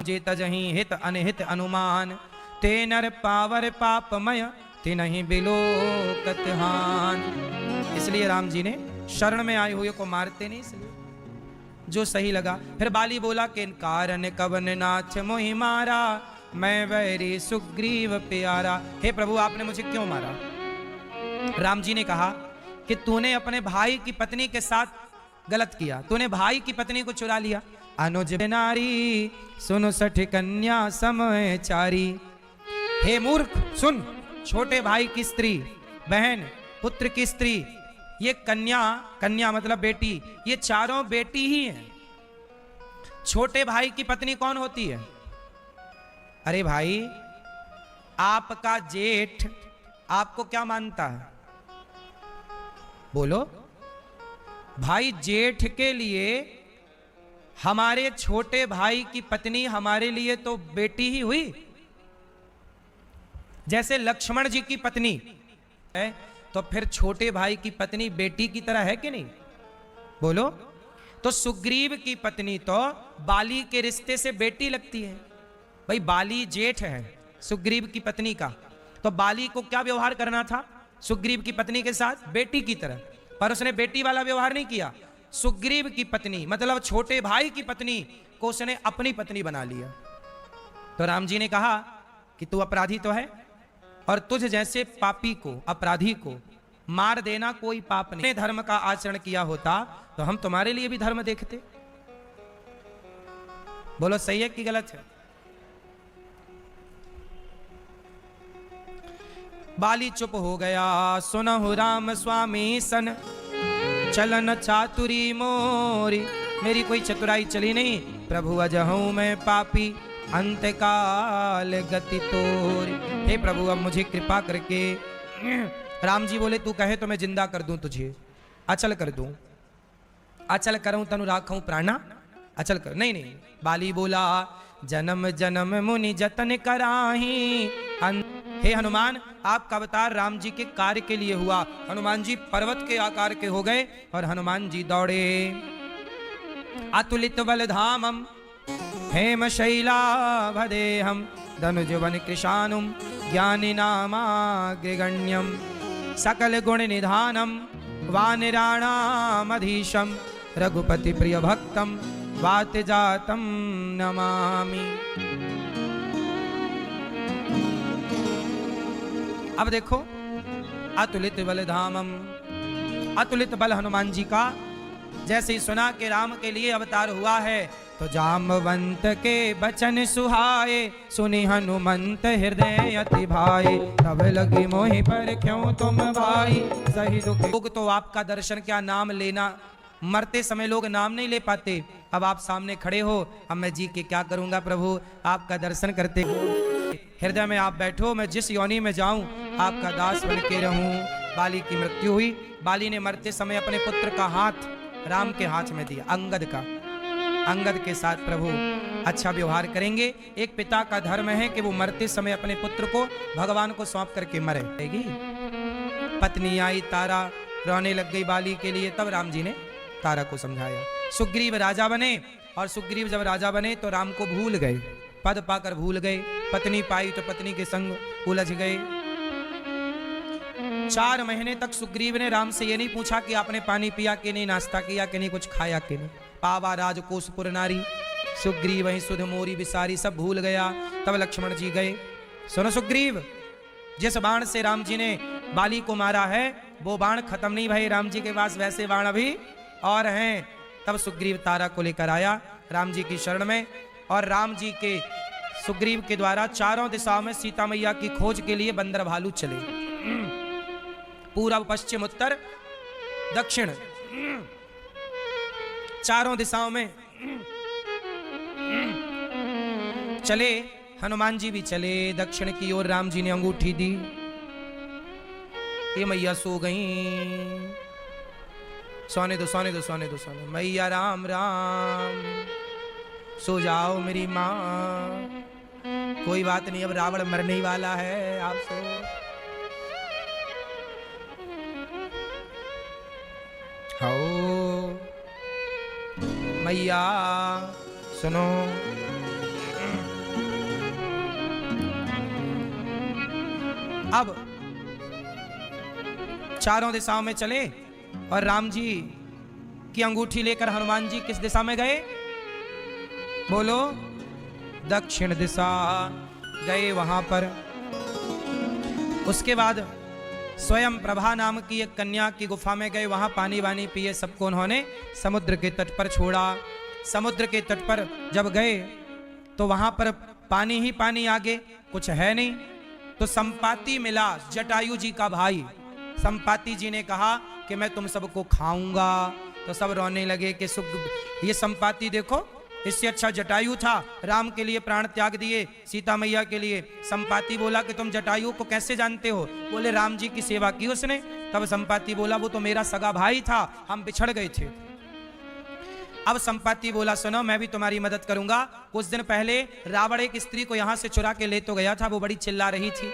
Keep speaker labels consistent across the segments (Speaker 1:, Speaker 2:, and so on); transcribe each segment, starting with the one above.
Speaker 1: जे तजहि हित अनहित अनुमान, ते नर पावर पापमय ते नहीं बिलोकत हान। इसलिए राम जी ने शरण में आए हुए को मारते नहीं, इसलिए जो सही लगा। फिर बाली बोला कि कारण कवन नाथ मोहि मारा, मैं वैरी सुग्रीव प्यारा। हे प्रभु आपने मुझे क्यों मारा? राम जी ने कहा कि तूने अपने भाई की पत्नी के साथ गलत किया, तूने भाई की पत्नी को चुरा लिया। अनुज नारी सुन सठ कन्या समय चारी। हे मूर्ख सुन, छोटे भाई की स्त्री, बहन, पुत्र की स्त्री, ये कन्या, कन्या मतलब बेटी, ये चारों बेटी ही हैं। छोटे भाई की पत्नी कौन होती है? अरे भाई, आपका जेठ आपको क्या मानता है? बोलो। भाई जेठ के लिए हमारे छोटे भाई की पत्नी हमारे लिए तो बेटी ही हुई। जैसे लक्ष्मण जी की पत्नी है, तो फिर छोटे भाई की पत्नी बेटी की तरह है कि नहीं? बोलो। तो सुग्रीव की पत्नी तो बाली के रिश्ते से बेटी लगती है। भाई बाली जेठ है सुग्रीव की पत्नी का, तो बाली को क्या व्यवहार करना था सुग्रीव की पत्नी के साथ? बेटी की तरह। पर उसने बेटी वाला व्यवहार नहीं किया। सुग्रीव की पत्नी मतलब छोटे भाई की पत्नी को उसने अपनी पत्नी बना लिया। तो राम जी ने कहा कि तू अपराधी तो है, और तुझ जैसे पापी को, अपराधी को मार देना कोई पाप नहीं। धर्म का आचरण किया होता तो हम तुम्हारे लिए भी धर्म देखते। बोलो सही है कि गलत है? बाली चुप हो गया, सुनहु राम स्वामी सन, चलन चातुरी मोरी। मेरी कोई चतुराई चली नहीं, प्रभु अजहूं मैं पापी, अंतकाल गति तोरी। हे प्रभु अब मुझे कृपा करके। राम जी बोले तू कहे तो मैं जिंदा कर दूं तुझे, अचल कर दूं, अचल करूं तनु राखूं प्राणा, अचल कर। नहीं नहीं, बाली बोला जन्म जन्म मुनि जतन कराही। हे हनुमान, आपका अवतार राम जी के कार्य के लिए हुआ। हनुमान जी पर्वत के आकार के हो गए और हनुमान जी दौड़े। अतुलित बल धामम हेम शैलाभदेहम, धनुजवन कृशानुम ज्ञानी नामाग्रगण्यम, सकल गुण निधानम वानिराणामधीशम, रघुपति प्रिय भक्तम वात जातम नमामि। अब देखो, अतुलित बल धामम, अतुलित बल हनुमान जी का। जैसे ही सुना कि राम के लिए अवतार हुआ है, तो जामवंत के बचन सुहाए, सुनि हनुमंत हृदय अति भाए, तब लगी मोहि पर क्यों तुम भाई, सही दुख। लोग तो आपका दर्शन क्या नाम लेना, मरते समय लोग नाम नहीं ले पाते। अब आप सामने खड़े हो, अब मैं जी के क्या करूंगा प्रभु, आपका दर्शन करते हृदय में आप बैठो, मैं जिस योनि में जाऊं आपका दास बन के रहूं। बाली की मृत्यु हुई। बाली ने मरते समय अपने पुत्र का हाथ राम के हाथ में दिया, अंगद का। अंगद के साथ प्रभु अच्छा व्यवहार करेंगे। एक पिता का धर्म है कि वो मरते समय अपने पुत्र को भगवान को सौंप करके मरे। पत्नी आई तारा, रोने लग गई बाली के लिए। तब राम जी ने तारा को समझाया। सुग्रीव राजा बने, और सुग्रीव जब राजा बने तो राम को भूल गए, पद पाकर भूल गए। पत्नी पाई तो पत्नी के संग उलझ गए। 4 महीने तक सुग्रीव ने राम से ये नहीं पूछा कि आपने पानी पिया कि नहीं, नाश्ता किया कि नहीं, कुछ खाया कि नहीं। पावा राजकोषपुर नारी, सुग्रीव वहीं सुध मोरी विसारी, सब भूल गया। तब लक्ष्मण जी गए। सुनो सुग्रीव, जिस बाण से राम जी ने बाली को मारा है वो बाण खत्म नहीं भाई, राम जी के पास वैसे बाण अभी और हैं। तब सुग्रीव तारा को लेकर आया राम जी की शरण में, और राम जी के सुग्रीव के द्वारा चारों दिशाओं में सीता मैया की खोज के लिए बंदर भालू चले। पूर्व पश्चिम उत्तर दक्षिण चारों दिशाओं में चले। हनुमान जी भी चले। दक्षिण की ओर राम जी ने अंगूठी दी। ये मैया सो गई। सोने दो सोने दो सोने दो सोने। मैया राम राम, सो जाओ मेरी माँ, कोई बात नहीं, अब रावण मरने ही वाला है, आप सो। आओ मैया सुनो। अब चारों दिशाओं में चले और राम जी की अंगूठी लेकर हनुमान जी किस दिशा में गए? बोलो, दक्षिण दिशा गए वहां पर। उसके बाद स्वयं प्रभा नाम की एक कन्या की गुफा में गए, वहां पानी वानी पिए, सबको उन्होंने समुद्र के तट पर छोड़ा। समुद्र के तट पर जब गए तो वहां पर पानी ही पानी, आगे कुछ है नहीं। तो संपाति मिला, जटायु जी का भाई। संपाति जी ने कहा कि मैं तुम सबको खाऊंगा। तो सब रोने लगे कि सुख, ये संपाति देखो, इससे अच्छा जटायु था, राम के लिए प्राण त्याग दिए, सीता मैया के लिए। संपाति बोला कि तुम जटायु को कैसे जानते हो? बोले राम जी की सेवा की उसने। तब संपाति बोला वो तो मेरा सगा भाई था, हम बिछड़ गए थे। अब संपाति बोला सुनो, मैं भी तुम्हारी मदद करूंगा। कुछ दिन पहले रावण एक स्त्री को यहां से चुरा के ले तो गया था, वो बड़ी चिल्ला रही थी।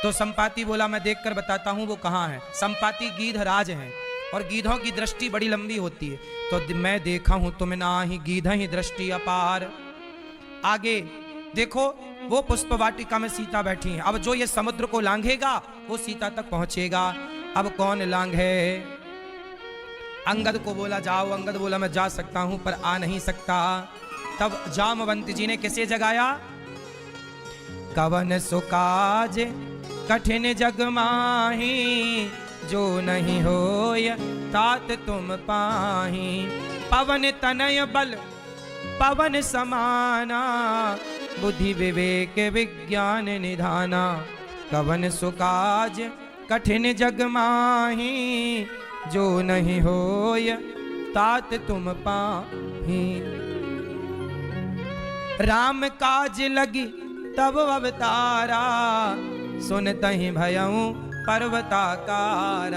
Speaker 1: तो संपाति बोला मैं देखकर बताता हूं वो कहां है। संपाति गीधराज हैं और गीधों की दृष्टि बड़ी लंबी होती है। तो मैं देखा हूं तुम ना ही गीध ही दृष्टि अपार। आगे देखो, वो पुष्प वाटिका में सीता बैठी हैं। अब जो ये समुद्र को लांघेगा वो सीता तक पहुंचेगा। अब कौन लांघे? अंगद को बोला जाओ। अंगद बोला मैं जा सकता हूं पर आ नहीं सकता। तब जामवंत जी ने किसे जगाया? कवन सुकाज कठिन जग माही, जो नहीं होय तात तुम पाही। पवन तनय बल पवन समाना, बुद्धि विवेक विज्ञान निधाना। कवन सुकाज कठिन जग माही, जो नहीं होय तात तुम पाही। राम काज लगी तब अवतारा, सुनतहि भयउ पर्वताकारा।